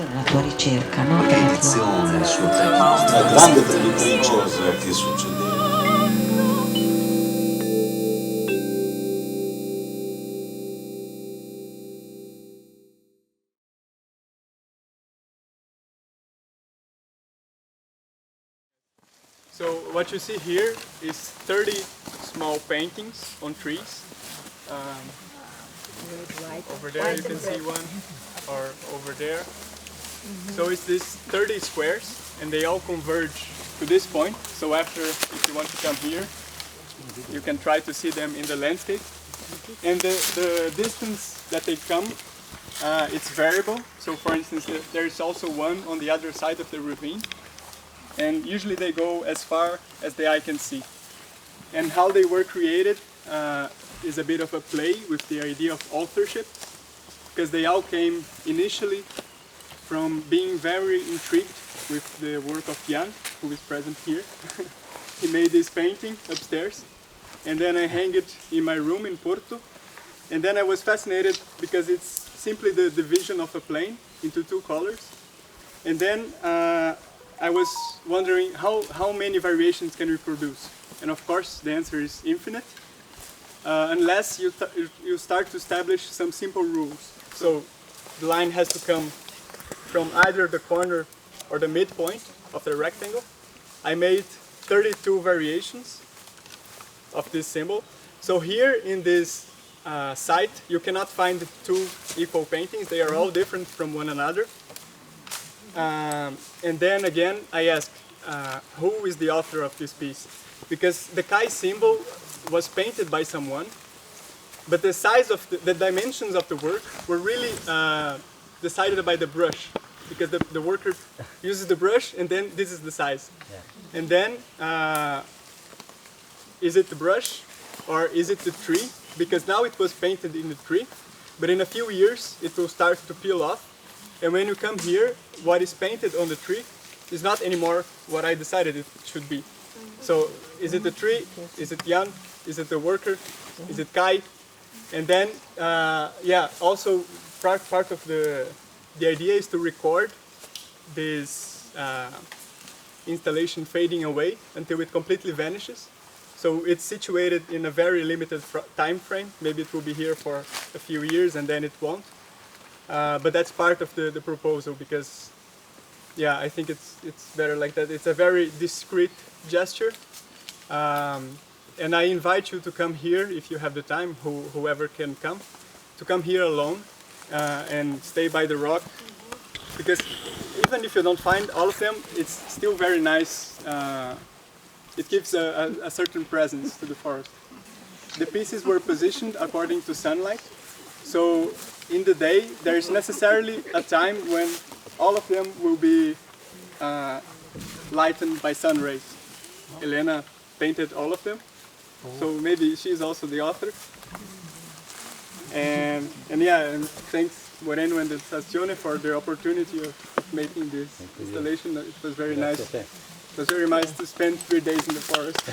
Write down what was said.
la tua ricerca, no? L'edizione, il suo tempo. Una grande produttrice che succedeva. So what you see here is 30 small paintings on trees. Over there you can see one, or over there. So it's these 30 squares, and they all converge to this point. So after, if you want to come here, you can try to see them in the landscape. And the distance that they come, it's variable. So for instance, there is also one on the other side of the ravine. And usually they go as far as the eye can see. And how they were created is a bit of a play with the idea of authorship, because they all came initially from being very intrigued with the work of Jan, who is present here. He made this painting upstairs, and then I hang it in my room in Porto. And then I was fascinated because it's simply the division of a plane into two colors. And then I was wondering how many variations can we produce? And of course the answer is infinite, unless you start to establish some simple rules. So the line has to come from either the corner or the midpoint of the rectangle. I made 32 variations of this symbol. So here in this site you cannot find two equal paintings, they are all different from one another. And then again, I asked, who is the author of this piece? Because the Kai symbol was painted by someone, but the size of the dimensions of the work were really decided by the brush, because the worker uses the brush, and then this is the size. Yeah. And then, is it the brush, or is it the tree? Because now it was painted in the tree, but in a few years it will start to peel off. And when you come here, what is painted on the tree is not anymore what I decided it should be. So, is it the tree? Is it Jan? Is it the worker? Is it Kai? And then, yeah, also part of the idea is to record this installation fading away until it completely vanishes. So it's situated in a very limited time frame. Maybe it will be here for a few years and then it won't. But that's part of the proposal, because, yeah, I think it's better like that. It's a very discreet gesture, and I invite you to come here if you have the time, whoever can come, to come here alone and stay by the rock, because even if you don't find all of them, it's still very nice. It gives a certain presence to the forest. The pieces were positioned according to sunlight, so in the day, there is necessarily a time when all of them will be lightened by sun rays. Elena painted all of them, so maybe she's also the author. And yeah, and thanks Moreira and the Stazione for the opportunity of making this installation. It was very nice. It was very nice to spend 3 days in the forest.